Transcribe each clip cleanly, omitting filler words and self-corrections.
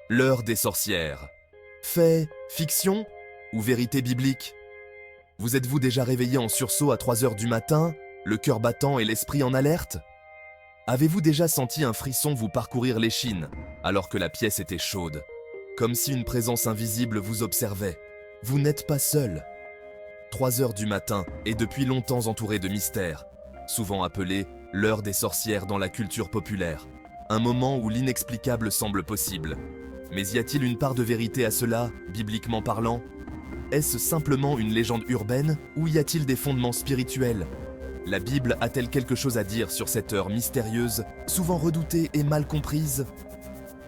L'heure des sorcières. Fait, fiction ou vérité biblique? Vous êtes-vous déjà réveillé en sursaut à 3 heures du matin, le cœur battant et l'esprit en alerte? Avez-vous déjà senti un frisson vous parcourir l'échine, alors que la pièce était chaude, comme si une présence invisible vous observait? Vous n'êtes pas seul. 3 heures du matin est depuis longtemps entouré de mystères, souvent appelé l'heure des sorcières dans la culture populaire, un moment où l'inexplicable semble possible. Mais y a-t-il une part de vérité à cela, bibliquement parlant? Est-ce simplement une légende urbaine ou y a-t-il des fondements spirituels? La Bible a-t-elle quelque chose à dire sur cette heure mystérieuse, souvent redoutée et mal comprise?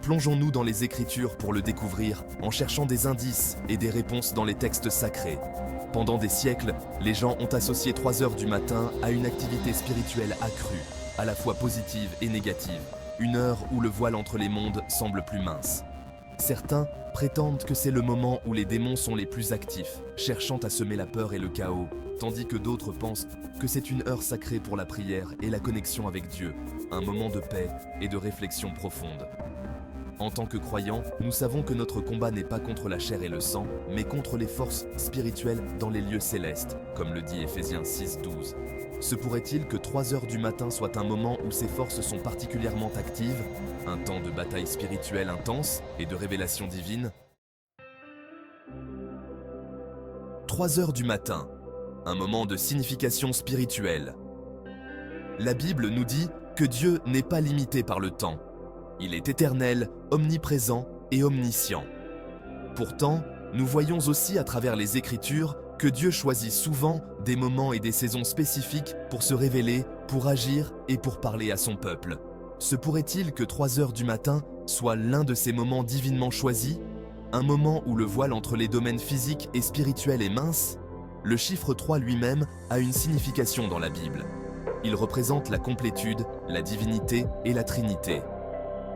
Plongeons-nous dans les Écritures pour le découvrir en cherchant des indices et des réponses dans les textes sacrés. Pendant des siècles, les gens ont associé 3 heures du matin à une activité spirituelle accrue, à la fois positive et négative, une heure où le voile entre les mondes semble plus mince. Certains prétendent que c'est le moment où les démons sont les plus actifs, cherchant à semer la peur et le chaos, tandis que d'autres pensent que c'est une heure sacrée pour la prière et la connexion avec Dieu, un moment de paix et de réflexion profonde. En tant que croyants, nous savons que notre combat n'est pas contre la chair et le sang, mais contre les forces spirituelles dans les lieux célestes, comme le dit Éphésiens 6:12. Se pourrait-il que 3 heures du matin soit un moment où ces forces sont particulièrement actives, un temps de bataille spirituelle intense et de révélation divine? 3 heures du matin, un moment de signification spirituelle. La Bible nous dit que Dieu n'est pas limité par le temps. Il est éternel, omniprésent et omniscient. Pourtant, nous voyons aussi à travers les Écritures que Dieu choisit souvent des moments et des saisons spécifiques pour se révéler, pour agir et pour parler à son peuple. Se pourrait-il que 3 heures du matin soit l'un de ces moments divinement choisis? Un moment où le voile entre les domaines physiques et spirituels est mince? Le chiffre 3 lui-même a une signification dans la Bible. Il représente la complétude, la divinité et la Trinité.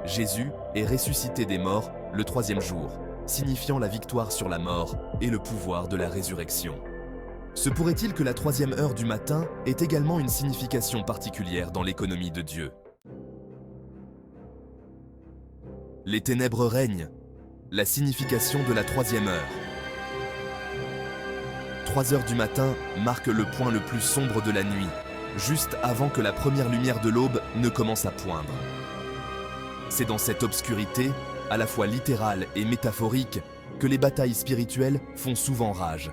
Jésus est ressuscité des morts le 3e jour, signifiant la victoire sur la mort et le pouvoir de la résurrection. Se pourrait-il que la 3e heure du matin ait également une signification particulière dans l'économie de Dieu? Les ténèbres règnent, la signification de la 3e heure. 3 heures du matin marque le point le plus sombre de la nuit, juste avant que la première lumière de l'aube ne commence à poindre. C'est dans cette obscurité, à la fois littérale et métaphorique, que les batailles spirituelles font souvent rage.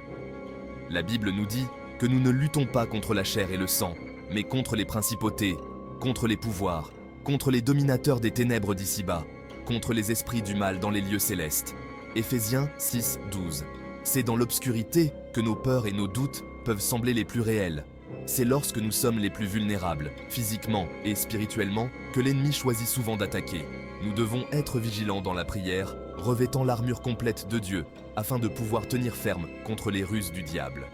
La Bible nous dit que nous ne luttons pas contre la chair et le sang, mais contre les principautés, contre les pouvoirs, contre les dominateurs des ténèbres d'ici-bas, contre les esprits du mal dans les lieux célestes. Éphésiens 6:12. C'est dans l'obscurité que nos peurs et nos doutes peuvent sembler les plus réels. C'est lorsque nous sommes les plus vulnérables, physiquement et spirituellement, que l'ennemi choisit souvent d'attaquer. Nous devons être vigilants dans la prière, revêtant l'armure complète de Dieu, afin de pouvoir tenir ferme contre les ruses du diable.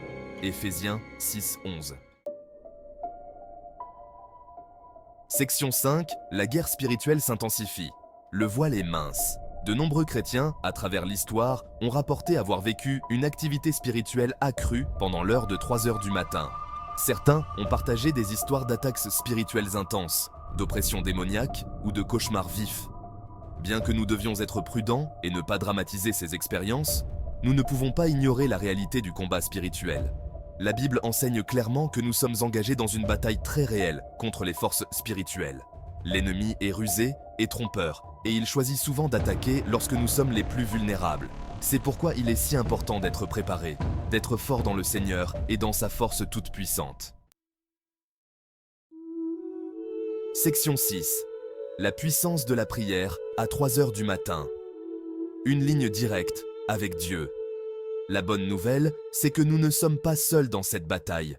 Éphésiens 6:11. Section 5. La guerre spirituelle s'intensifie. Le voile est mince. De nombreux chrétiens, à travers l'histoire, ont rapporté avoir vécu une activité spirituelle accrue pendant l'heure de 3 heures du matin. Certains ont partagé des histoires d'attaques spirituelles intenses, d'oppression démoniaque ou de cauchemars vifs. Bien que nous devions être prudents et ne pas dramatiser ces expériences, nous ne pouvons pas ignorer la réalité du combat spirituel. La Bible enseigne clairement que nous sommes engagés dans une bataille très réelle contre les forces spirituelles. L'ennemi est rusé et trompeur, et il choisit souvent d'attaquer lorsque nous sommes les plus vulnérables. C'est pourquoi il est si important d'être préparé, d'être fort dans le Seigneur et dans sa force toute puissante. Section 6. La puissance de la prière à 3 heures du matin. Une ligne directe avec Dieu. La bonne nouvelle, c'est que nous ne sommes pas seuls dans cette bataille.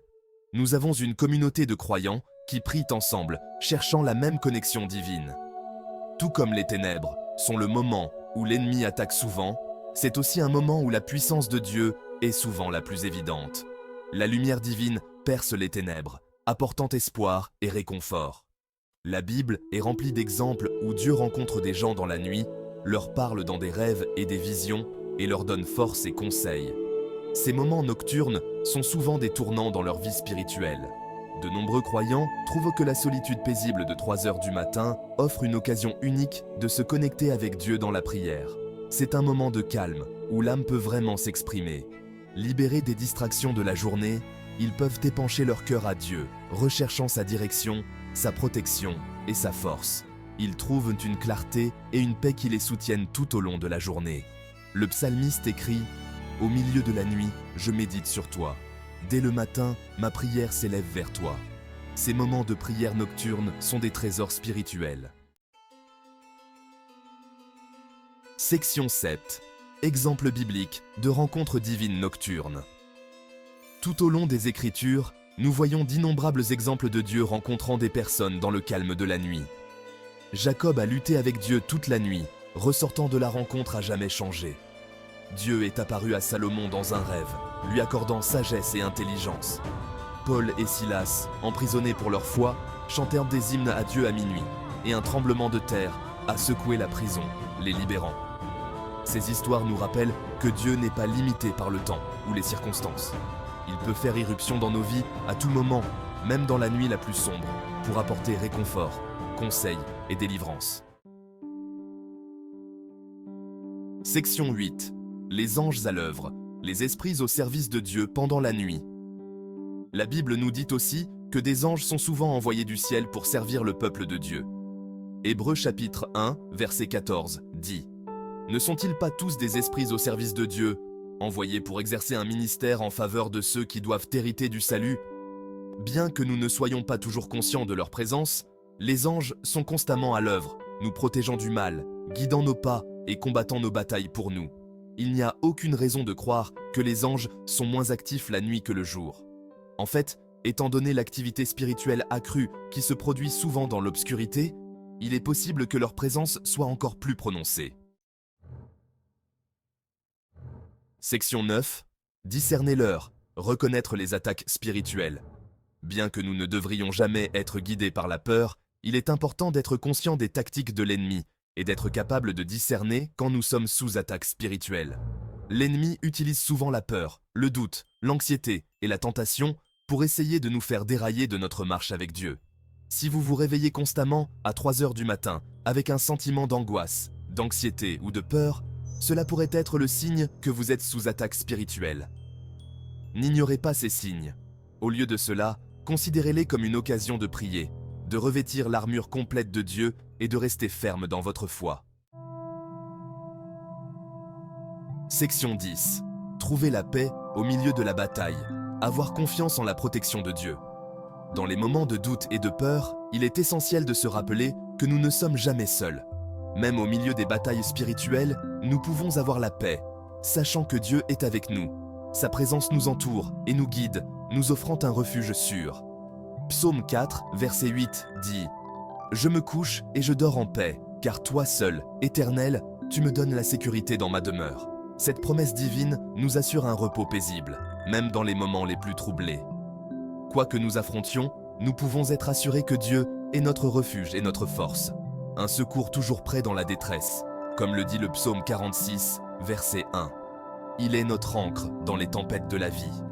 Nous avons une communauté de croyants qui prient ensemble, cherchant la même connexion divine. Tout comme les ténèbres sont le moment où l'ennemi attaque souvent, c'est aussi un moment où la puissance de Dieu est souvent la plus évidente. La lumière divine perce les ténèbres, apportant espoir et réconfort. La Bible est remplie d'exemples où Dieu rencontre des gens dans la nuit, leur parle dans des rêves et des visions et leur donne force et conseils. Ces moments nocturnes sont souvent des tournants dans leur vie spirituelle. De nombreux croyants trouvent que la solitude paisible de 3 heures du matin offre une occasion unique de se connecter avec Dieu dans la prière. C'est un moment de calme où l'âme peut vraiment s'exprimer. Libérés des distractions de la journée, ils peuvent épancher leur cœur à Dieu, recherchant sa direction, sa protection et sa force. Ils trouvent une clarté et une paix qui les soutiennent tout au long de la journée. Le psalmiste écrit « Au milieu de la nuit, je médite sur toi. Dès le matin, ma prière s'élève vers toi. » Ces moments de prière nocturne sont des trésors spirituels. Section 7. Exemple biblique de rencontres divines nocturnes. Tout au long des Écritures, nous voyons d'innombrables exemples de Dieu rencontrant des personnes dans le calme de la nuit. Jacob a lutté avec Dieu toute la nuit, ressortant de la rencontre à jamais changé. Dieu est apparu à Salomon dans un rêve, lui accordant sagesse et intelligence. Paul et Silas, emprisonnés pour leur foi, chantèrent des hymnes à Dieu à minuit, et un tremblement de terre a secoué la prison, les libérant. Ces histoires nous rappellent que Dieu n'est pas limité par le temps ou les circonstances. Il peut faire irruption dans nos vies à tout moment, même dans la nuit la plus sombre, pour apporter réconfort, conseil et délivrance. Section 8. Les anges à l'œuvre, les esprits au service de Dieu pendant la nuit. La Bible nous dit aussi que des anges sont souvent envoyés du ciel pour servir le peuple de Dieu. Hébreux chapitre 1, verset 14 dit « Ne sont-ils pas tous des esprits au service de Dieu, envoyés pour exercer un ministère en faveur de ceux qui doivent hériter du salut ?» Bien que nous ne soyons pas toujours conscients de leur présence, les anges sont constamment à l'œuvre, nous protégeant du mal, guidant nos pas et combattant nos batailles pour nous. Il n'y a aucune raison de croire que les anges sont moins actifs la nuit que le jour. En fait, étant donné l'activité spirituelle accrue qui se produit souvent dans l'obscurité, il est possible que leur présence soit encore plus prononcée. Section 9. Discerner l'heure, reconnaître les attaques spirituelles. Bien que nous ne devrions jamais être guidés par la peur, il est important d'être conscient des tactiques de l'ennemi et d'être capable de discerner quand nous sommes sous attaque spirituelle. L'ennemi utilise souvent la peur, le doute, l'anxiété et la tentation pour essayer de nous faire dérailler de notre marche avec Dieu. Si vous vous réveillez constamment à 3 heures du matin avec un sentiment d'angoisse, d'anxiété ou de peur, cela pourrait être le signe que vous êtes sous attaque spirituelle. N'ignorez pas ces signes. Au lieu de cela, considérez-les comme une occasion de prier, de revêtir l'armure complète de Dieu et de rester ferme dans votre foi. Section 10. Trouver la paix au milieu de la bataille. Avoir confiance en la protection de Dieu. Dans les moments de doute et de peur, il est essentiel de se rappeler que nous ne sommes jamais seuls. Même au milieu des batailles spirituelles, nous pouvons avoir la paix, sachant que Dieu est avec nous. Sa présence nous entoure et nous guide, nous offrant un refuge sûr. Psaume 4, verset 8 dit « Je me couche et je dors en paix, car toi seul, Éternel, tu me donnes la sécurité dans ma demeure. » Cette promesse divine nous assure un repos paisible, même dans les moments les plus troublés. Quoi que nous affrontions, nous pouvons être assurés que Dieu est notre refuge et notre force. Un secours toujours prêt dans la détresse, comme le dit le psaume 46, verset 1. Il est notre ancre dans les tempêtes de la vie.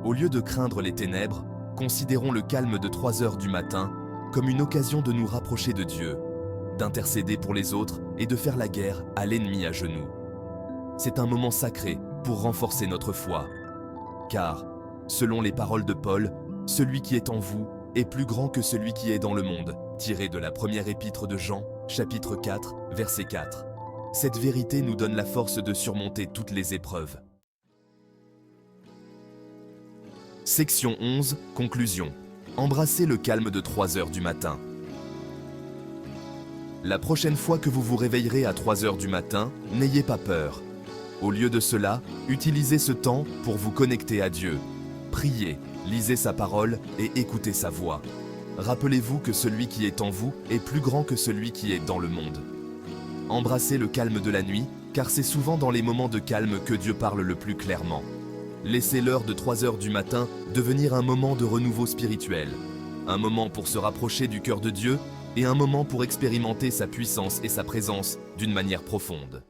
Au lieu de craindre les ténèbres, considérons le calme de 3 heures du matin comme une occasion de nous rapprocher de Dieu, d'intercéder pour les autres et de faire la guerre à l'ennemi à genoux. C'est un moment sacré pour renforcer notre foi. Car, selon les paroles de Paul, celui qui est en vous est plus grand que celui qui est dans le monde, tiré de la première épître de Jean, chapitre 4, verset 4. Cette vérité nous donne la force de surmonter toutes les épreuves. Section 11, conclusion. Embrassez le calme de 3 heures du matin. La prochaine fois que vous vous réveillerez à 3 heures du matin, n'ayez pas peur. Au lieu de cela, utilisez ce temps pour vous connecter à Dieu. Priez, lisez sa parole et écoutez sa voix. Rappelez-vous que celui qui est en vous est plus grand que celui qui est dans le monde. Embrassez le calme de la nuit, car c'est souvent dans les moments de calme que Dieu parle le plus clairement. Laissez l'heure de 3 heures du matin devenir un moment de renouveau spirituel. Un moment pour se rapprocher du cœur de Dieu et un moment pour expérimenter sa puissance et sa présence d'une manière profonde.